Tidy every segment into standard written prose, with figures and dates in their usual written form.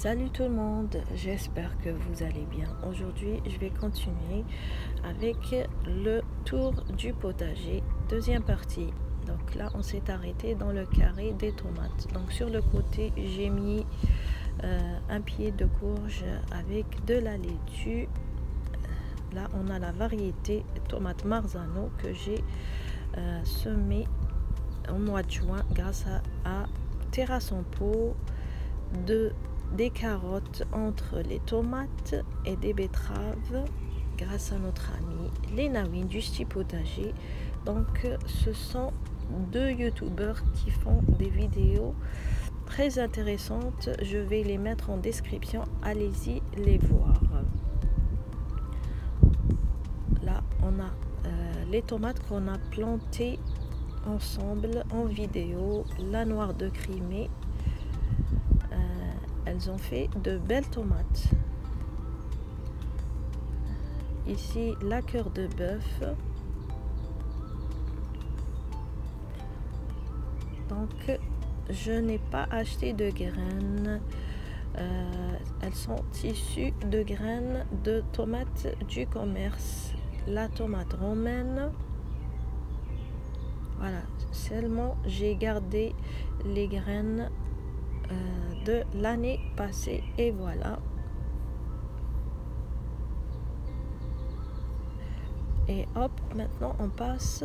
Salut tout le monde, j'espère que vous allez bien. Aujourd'hui, je vais continuer avec le tour du potager, deuxième partie. Donc là, on s'est arrêté dans le carré des tomates. Donc sur le côté, j'ai mis un pied de courge avec de la laitue. Là, on a la variété tomate Marzano que j'ai semée au mois de juin grâce à Terrasse en pot, des carottes entre les tomates et des betteraves grâce à notre ami Lénawine du style potager. Donc ce sont deux youtubeurs qui font des vidéos très intéressantes. Je vais les mettre en description, allez-y les voir. Là on a les tomates qu'on a plantées ensemble en vidéo, la noire de Crimée. Elles ont fait de belles tomates. Ici, la cœur de bœuf. Donc, je n'ai pas acheté de graines. Elles sont issues de graines de tomates du commerce. La tomate romaine. Voilà, seulement j'ai gardé les graines de l'année passée et voilà. Et hop, maintenant on passe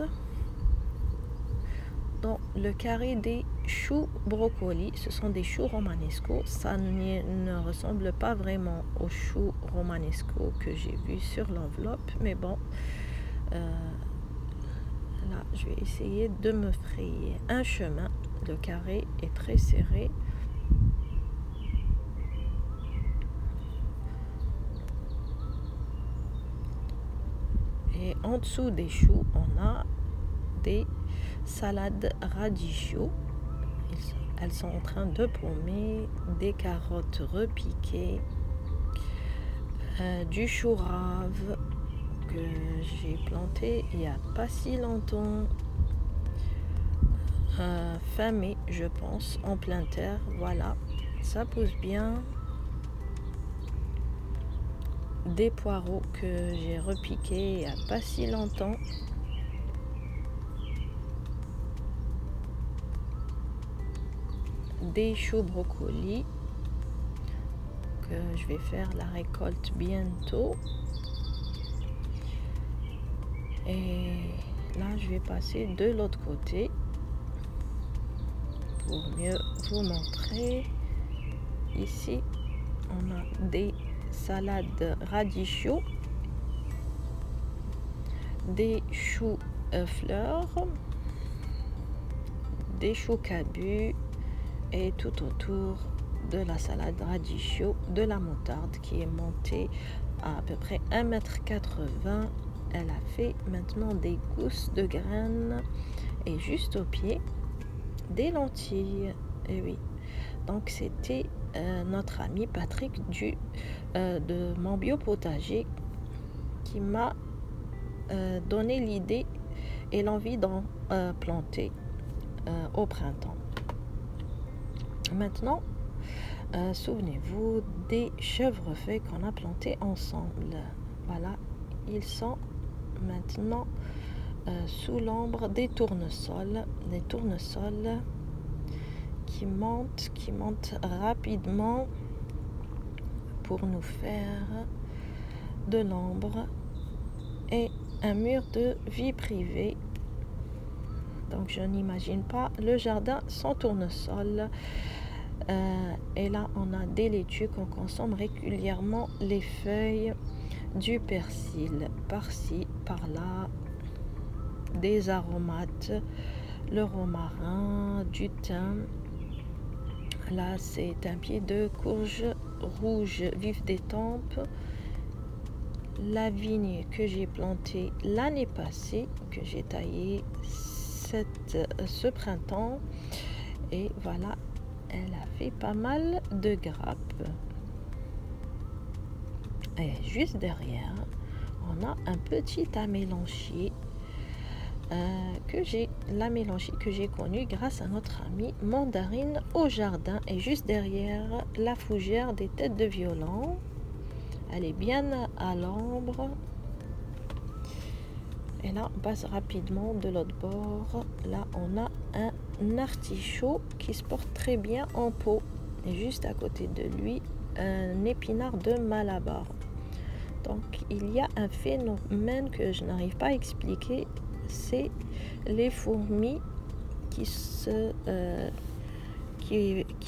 dans le carré des choux brocolis. Ce sont des choux romanesco. Ça ne ressemble pas vraiment aux choux romanesco que j'ai vu sur l'enveloppe, mais bon, là je vais essayer de me frayer un chemin. Le carré est très serré. Et en dessous des choux, on a des salades radicchio. Elles sont en train de paumer, des carottes repiquées, du chou rave que j'ai planté il n'y a pas si longtemps, fin mai je pense, en plein terre. Voilà, ça pousse bien. Des poireaux que j'ai repiqués il n'y a pas si longtemps. Des choux brocolis que je vais faire la récolte bientôt. Et là, je vais passer de l'autre côté pour mieux vous montrer. Ici, on a des salade radicchio, des choux fleurs, des choux cabus et tout autour de la salade radicchio de la moutarde qui est montée à peu près 1,80 m. Elle a fait maintenant des gousses de graines et juste au pied des lentilles. Et oui, donc c'était notre ami Patrick de mon bio potager qui m'a donné l'idée et l'envie d'en planter au printemps. Maintenant, souvenez-vous des chèvrefeuilles qu'on a plantés ensemble. Voilà, ils sont maintenant sous l'ombre des tournesols. Des tournesols qui montent rapidement pour nous faire de l'ombre et un mur de vie privée. Donc je n'imagine pas le jardin sans tournesol. Et là on a des laitues qu'on consomme régulièrement, les feuilles, du persil par-ci par-là, des aromates, le romarin, du thym. Là c'est un pied de courge rouge vif des tempes, la vigne que j'ai plantée l'année passée, que j'ai taillée ce printemps, et voilà, elle a fait pas mal de grappes. Et juste derrière on a un petit amélanchier la mélangie que j'ai connue grâce à notre amie Mandarine au jardin, et juste derrière la fougère des têtes de violon. Elle est bien à l'ombre. Et là, on passe rapidement de l'autre bord. Là, on a un artichaut qui se porte très bien en pot. Et juste à côté de lui, un épinard de Malabar. Donc, il y a un phénomène que je n'arrive pas à expliquer. C'est les fourmis qui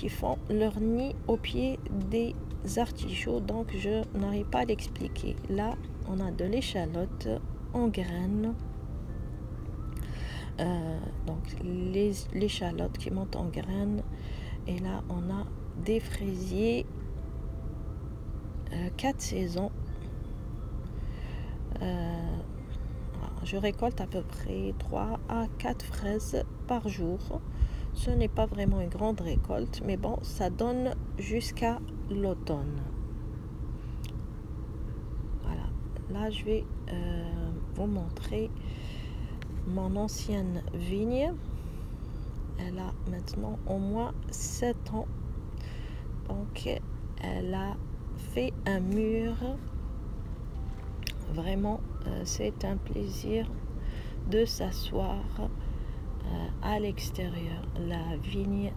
font leur nid au pied des artichauts. Donc, je n'arrive pas à l'expliquer. Là, on a de l'échalote en graines, donc l'échalote qui monte en graines, et là on a des fraisiers 4 saisons. Je récolte à peu près 3 à 4 fraises par jour. Ce n'est pas vraiment une grande récolte, mais bon, ça donne jusqu'à l'automne. Voilà, là je vais vous montrer mon ancienne vigne. Elle a maintenant au moins 7 ans, donc elle a fait un mur. Vraiment, c'est un plaisir de s'asseoir à l'extérieur. La vigne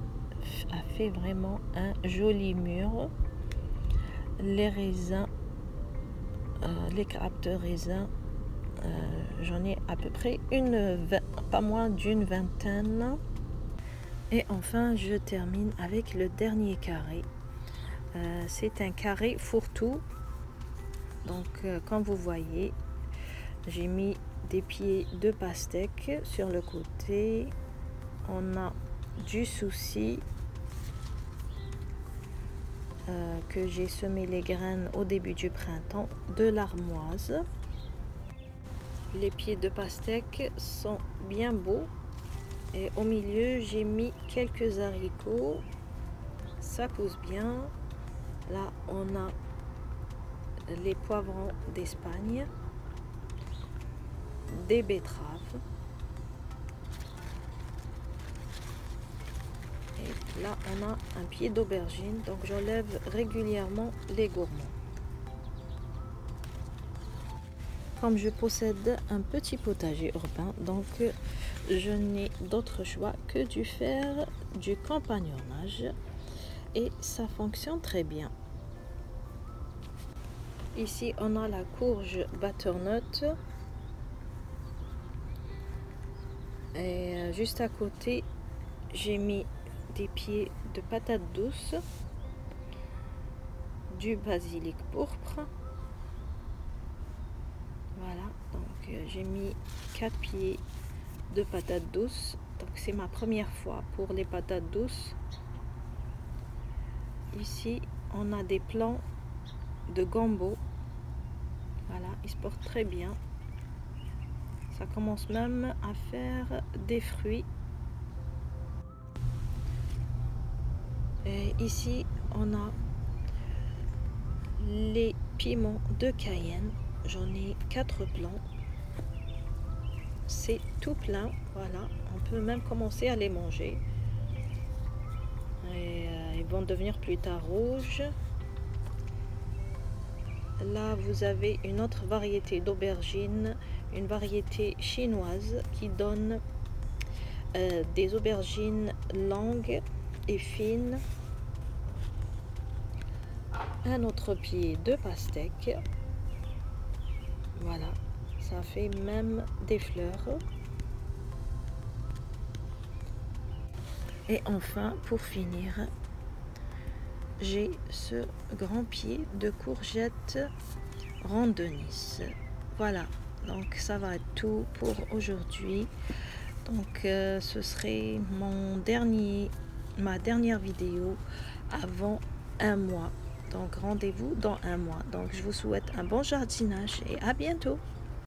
a fait vraiment un joli mur. Les raisins, les grappes de raisins, j'en ai à peu près pas moins d'une vingtaine. Et enfin, je termine avec le dernier carré. C'est un carré fourre-tout. Donc, comme vous voyez, j'ai mis des pieds de pastèque sur le côté. On a du souci que j'ai semé les graines au début du printemps, de l'armoise. Les pieds de pastèque sont bien beaux, et au milieu j'ai mis quelques haricots. Ça pousse bien. Là on a les poivrons d'Espagne, des betteraves, et là on a un pied d'aubergine. Donc j'enlève régulièrement les gourmands. Comme je possède un petit potager urbain, donc je n'ai d'autre choix que de faire du campagnonnage, et ça fonctionne très bien. Ici on a la courge butternut, et juste à côté j'ai mis des pieds de patates douces, du basilic pourpre. Voilà, donc j'ai mis 4 pieds de patates douces. Donc c'est ma première fois pour les patates douces. Ici on a des plants de gombo. Voilà, ils se portent très bien. Ça commence même à faire des fruits. Et ici on a les piments de Cayenne. J'en ai 4 plants. C'est tout plein. Voilà, on peut même commencer à les manger. Et ils vont devenir plus tard rouges. Là, vous avez une autre variété d'aubergines, une variété chinoise qui donne des aubergines longues et fines. Un autre pied de pastèque. Voilà, ça fait même des fleurs. Et enfin, pour finir, j'ai ce grand pied de courgettes ronde de Nice. Voilà, donc ça va être tout pour aujourd'hui. Donc ce serait ma dernière vidéo avant un mois. Donc rendez-vous dans un mois. Donc je vous souhaite un bon jardinage et à bientôt.